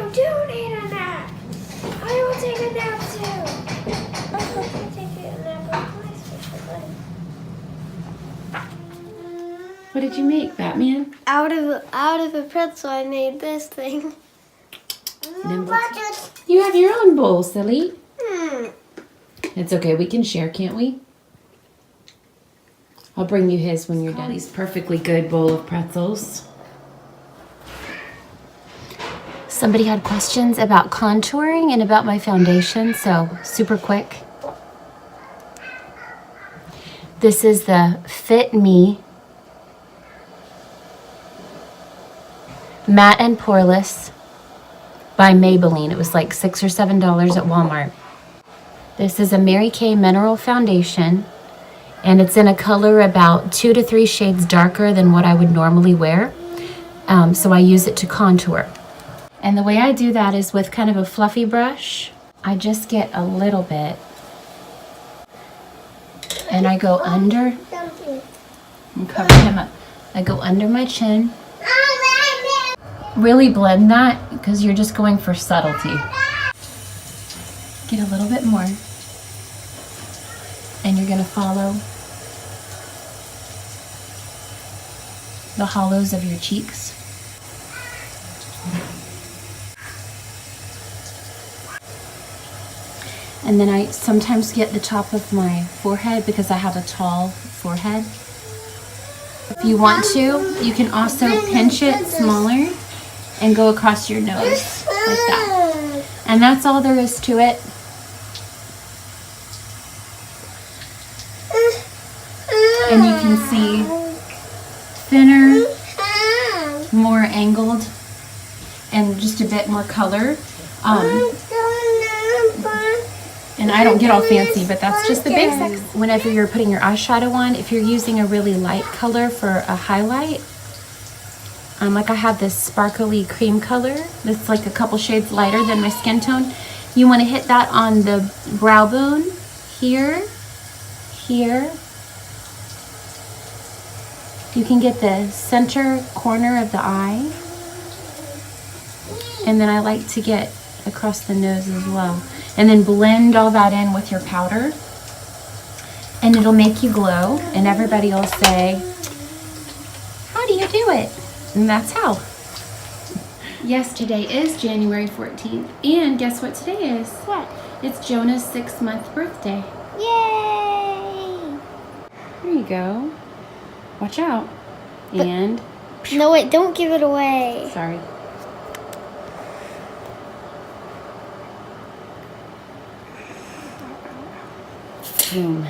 You do need a nap. I will take a nap too. I'll take a nap What did you make, Batman? Out of a pretzel, I made this thing. Nimble. You have your own bowl, silly. Hmm. It's okay. We can share, can't we? I'll bring you his when you're done. Daddy's perfectly good bowl of pretzels. Somebody had questions about contouring and about my foundation, so super quick. This is the Fit Me Matte and Poreless by Maybelline. It was like $6 or $7 at Walmart. This is a Mary Kay Mineral Foundation, and it's in a color about 2 to 3 shades darker than what I would normally wear. So I use it to contour. And the way I do that is with kind of a fluffy brush. I just get a little bit, and I go under, and cover him up. I go under my chin. Really blend that because you're just going for subtlety. Get a little bit more. And you're going to follow the hollows of your cheeks. And then I sometimes get the top of my forehead because I have a tall forehead. If you want to, you can also pinch it smaller and go across your nose like that. And that's all there is to it. And you can see thinner, more angled, and just a bit more color. And I don't get all fancy, but that's just the basics. Whenever you're putting your eyeshadow on, if you're using a really light color for a highlight, like I have this sparkly cream color that's like a couple shades lighter than my skin tone, you want to hit that on the brow bone, here, here. You can get the center corner of the eye. And then I like to get across the nose as well. And then blend all that in with your powder. And it'll make you glow. And everybody will say, how do you do it? And that's how. Yes, today is January 14th. And guess what today is? What? It's Jonah's 6-month birthday. Yay! There you go. Watch out. And... No, wait, don't give it away. Sorry. Boom.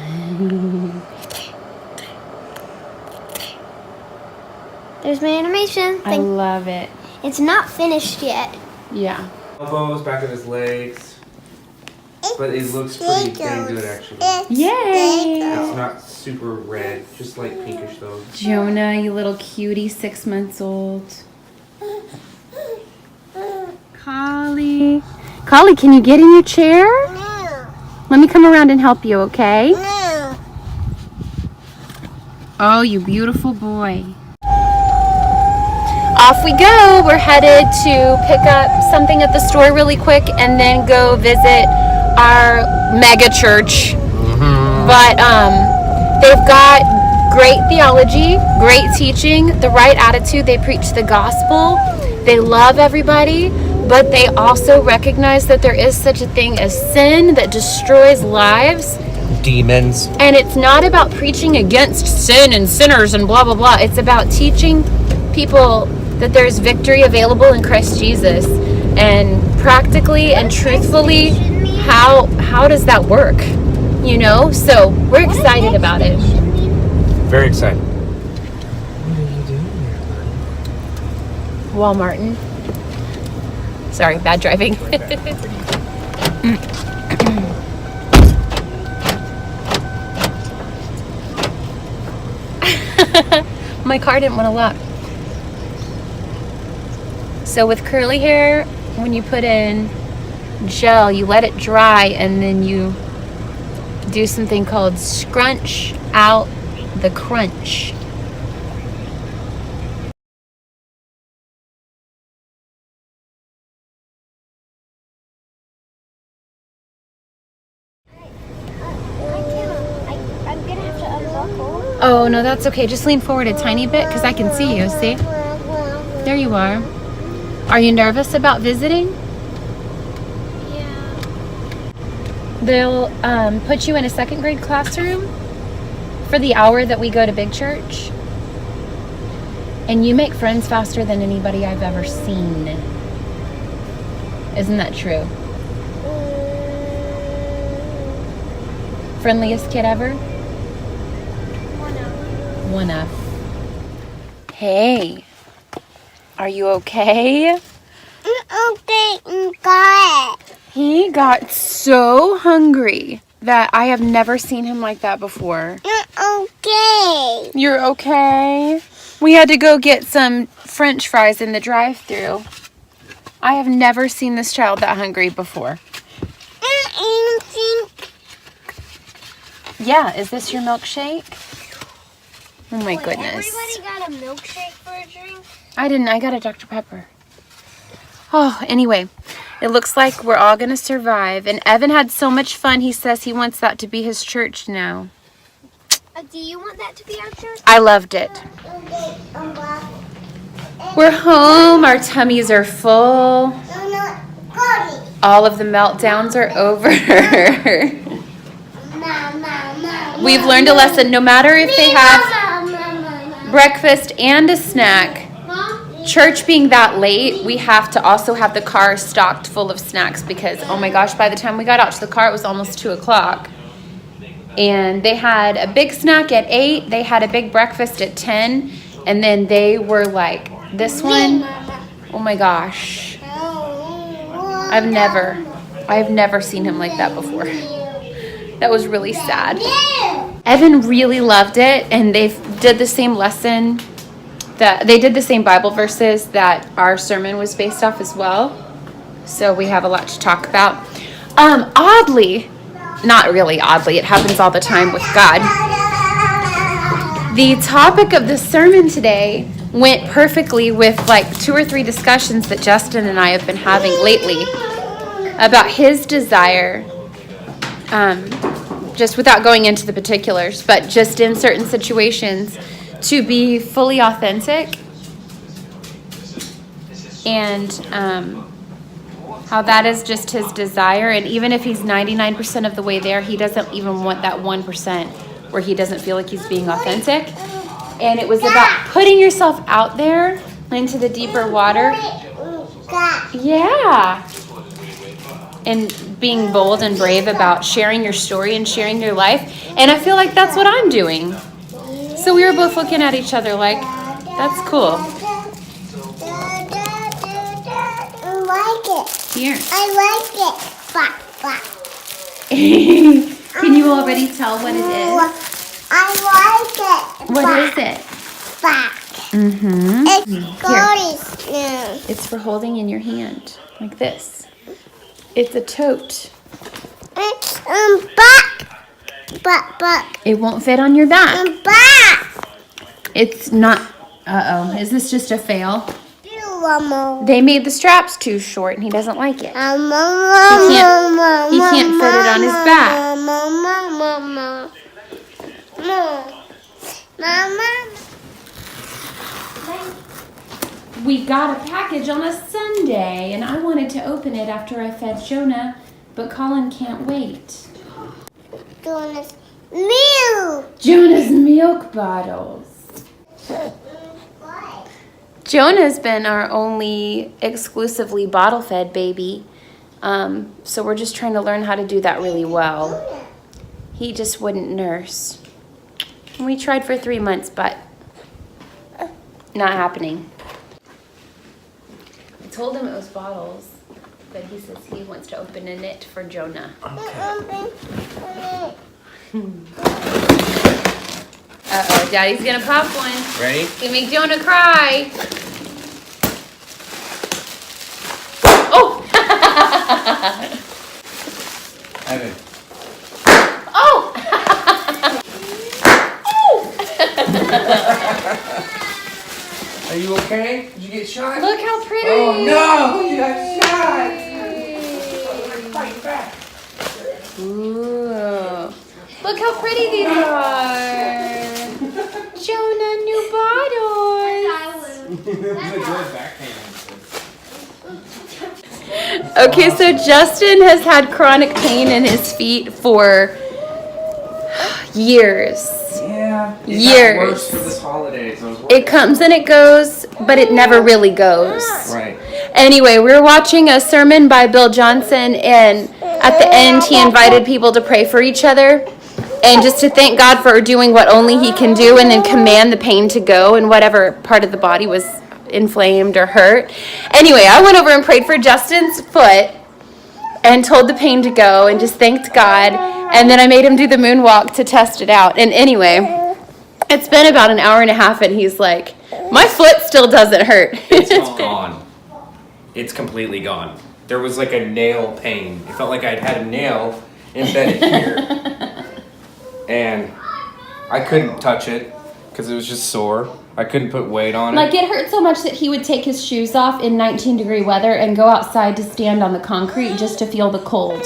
There's my animation. I love it. It's not finished yet. Yeah. Elbows, back of his legs. But it looks pretty dang good, actually. Yay! It's not super red, just like pinkish though. Jonah, you little cutie, 6 months old. Collie. Collie, can you get in your chair? No. Let me come around and help you, okay? No. Oh, you beautiful boy. Off we go. We're headed to pick up something at the store really quick and then go visit our mega church. But they've got great theology, great teaching, the right attitude. They preach the gospel. They love everybody, but they also recognize that there is such a thing as sin that destroys lives. Demons. And it's not about preaching against sin and sinners and blah, blah, blah. It's about teaching people that there's victory available in Christ Jesus. And practically and truthfully, how does that work? You know? So we're excited about it. Very excited. What are you doing here, Walmartin. Sorry, bad driving. My car didn't want to lock. So with curly hair, when you put in gel, you let it dry and then you do something called scrunch out the crunch. Oh, no, that's okay. Just lean forward a tiny bit because I can see you. See? There you are. Are you nervous about visiting? Yeah. They'll put you in a second grade classroom for the hour that we go to Big Church. And you make friends faster than anybody I've ever seen. Isn't that true? Friendliest kid ever? One of. Hey, are you okay? Okay, got it. He got so hungry that I have never seen him like that before. Okay. You're okay? We had to go get some French fries in the drive-thru. I have never seen this child that hungry before. Yeah, is this your milkshake? Oh my goodness. Everybody got a milkshake for a drink? I didn't. I got a Dr. Pepper. Oh, anyway, it looks like we're all going to survive. And Evan had so much fun, he says he wants that to be his church now. Do you want that to be our church? I loved it. We're home. Our tummies are full. All of the meltdowns are over. We've learned a lesson. No matter if they have breakfast and a snack, church being that late, we have to also have the car stocked full of snacks because, oh my gosh, by the time we got out to the car, it was almost 2 o'clock. And they had a big snack at 8. They had a big breakfast at 10. And then they were like, this one, oh my gosh. I've never seen him like that before. That was really sad. Evan really loved it, and they did the same lesson that they did the same Bible verses that our sermon was based off as well. So we have a lot to talk about. Oddly, not really oddly, it happens all the time with God. The topic of the sermon today went perfectly with like 2 or 3 discussions that Justin and I have been having lately about his desire, just without going into the particulars, but just in certain situations, to be fully authentic, and how that is just his desire. And even if he's 99% of the way there, he doesn't even want that 1% where he doesn't feel like he's being authentic. And it was about putting yourself out there into the deeper water. Yeah. And being bold and brave about sharing your story and sharing your life. And I feel like that's what I'm doing. So we were both looking at each other like, that's cool. I like it. Here. I like it. Bah, bah. Can you already tell what it is? I like it. What is it? Bah. Mm-hmm. It's Here. It's for holding in your hand, like this. It's a tote. It's back. Back. It won't fit on your back. Back. It's not. Uh-oh. Is this just a fail? Mama. They made the straps too short, and he doesn't like it. He can't fit it on his back. Mama. We got a package on a Sunday, and I wanted to open it after I fed Jonah, but Colin can't wait. Jonah's milk. Jonah's milk bottles. Jonah's been our only exclusively bottle-fed baby, so we're just trying to learn how to do that really well. He just wouldn't nurse. We tried for 3 months, but not happening. I told him it was bottles, but he says he wants to open a knit for Jonah. Uh-oh, Daddy's gonna pop one. Ready? It's gonna make Jonah cry. Oh! Evan. Oh! Are you okay? Did you get shot? Look how pretty. Oh no! You got shot! Fight back. Ooh. Look how pretty these are. Jonah, new bottles. Okay, so Justin has had chronic pain in his feet for years. Yeah. It Years. got worse for this holiday, so I was It comes and it goes, but it never really goes. Right. Anyway, we were watching a sermon by Bill Johnson, and at the end, he invited people to pray for each other and just to thank God for doing what only He can do, and then command the pain to go and whatever part of the body was inflamed or hurt. Anyway, I went over and prayed for Justin's foot and told the pain to go and just thanked God, and then I made him do the moonwalk to test it out. And anyway, it's been about an hour and a half, and he's like, my foot still doesn't hurt. It's gone. It's completely gone. There was like a nail pain. It felt like I'd had a nail embedded here. And I couldn't touch it because it was just sore. I couldn't put weight on it. Like, it hurt so much that he would take his shoes off in 19-degree weather and go outside to stand on the concrete just to feel the cold,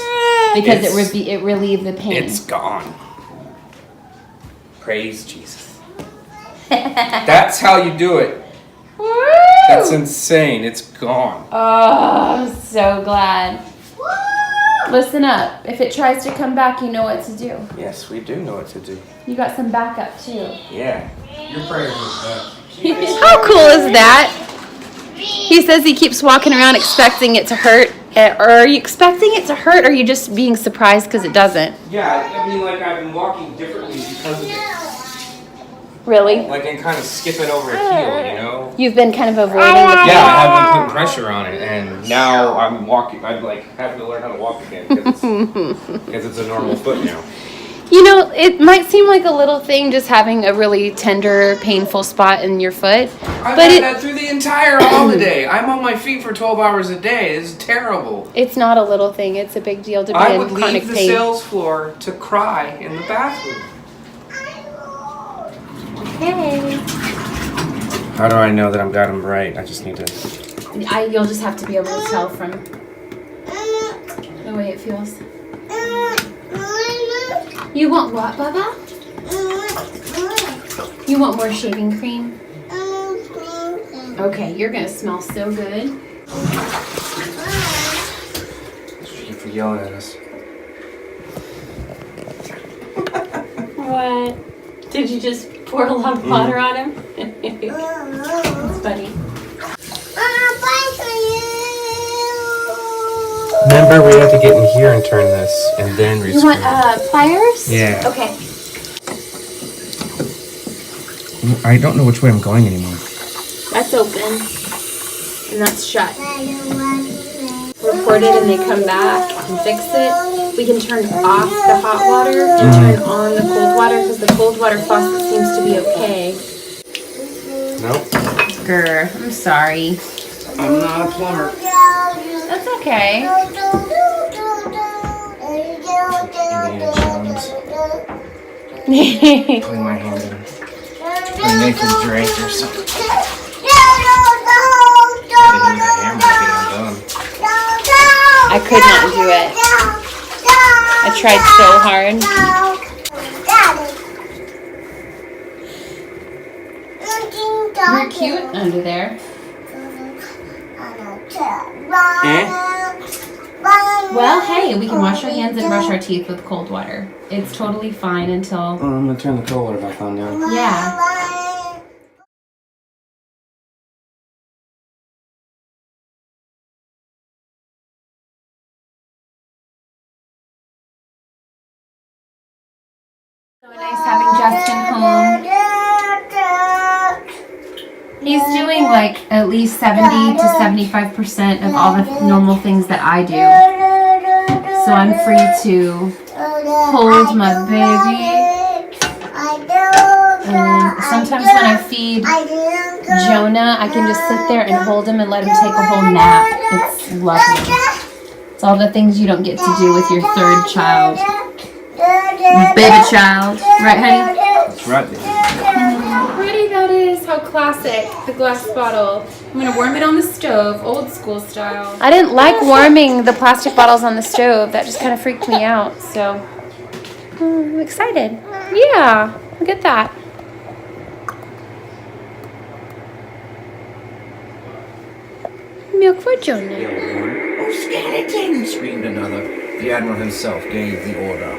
because it relieved the pain. It's gone. Praise Jesus. That's how you do it. Woo! That's insane. It's gone. Oh, I'm so glad. Listen up. If it tries to come back, you know what to do. Yes, we do know what to do. You got some backup, too. Yeah. Your prayers are How cool is that? He says he keeps walking around expecting it to hurt. Or are you expecting it to hurt, or are you just being surprised because it doesn't? Yeah, I mean, like, I've been walking differently because of it. Really? Like, I'm kind of skipping over a heel, you know? You've been kind of avoiding the pain. Yeah, I have been putting pressure on it, and now I'm walking. I'm like having to learn how to walk again because it's a normal foot now. You know, it might seem like a little thing just having a really tender, painful spot in your foot. I've But had that through the entire holiday. I'm on my feet for 12 hours a day. This is terrible. It's not a little thing. It's a big deal to be I in would chronic leave the pain. sales floor to cry in the bathroom. Hey. How do I know that I've got them right? I just need to. You'll just have to be able to tell from the way it feels. You want what, Bubba? You want more shaving cream? Okay, you're gonna smell so good. Thank you for yelling at us. What? Did you just pour a lot of water on him? It's funny. Remember, we have to get in here and turn this, and then You want pliers? Yeah. Okay. I don't know which way I'm going anymore. That's open. And that's shut. Report it and they come back and fix it. We can turn off the hot water and turn on the cold water because the cold water faucet seems to be okay. Nope. Grr, I'm sorry. I'm not a plumber. That's okay. Indiana Jones. Putting my hand in Nathan Drake or something. I could not do it. I tried so hard. You're cute under there. Well, hey, we can wash our hands and brush our teeth with cold water. It's totally fine until... I'm gonna turn the cold water back on now. Yeah. So nice having Justin home. He's doing like at least 70 to 75% of all the normal things that I do. So I'm free to hold my baby. And sometimes when I feed Jonah, I can just sit there and hold him and let him take a whole nap. It's lovely. It's all the things you don't get to do with your third child. Baby child. Right, honey? That's right, baby. How pretty that is. How classic. The glass bottle. I'm going to warm it on the stove, old school style. I didn't like warming the plastic bottles on the stove. That just kind of freaked me out. So I'm excited. Yeah, look at that. milk for Jonah. Oh, skeleton! Screamed another. The Admiral himself gave the order.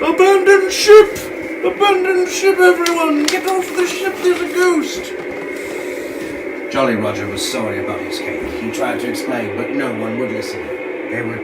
Abandon ship! Abandon ship, everyone! Get off the ship, there's a ghost! Jolly Roger was sorry about his cake. He tried to explain, but no one would listen. They were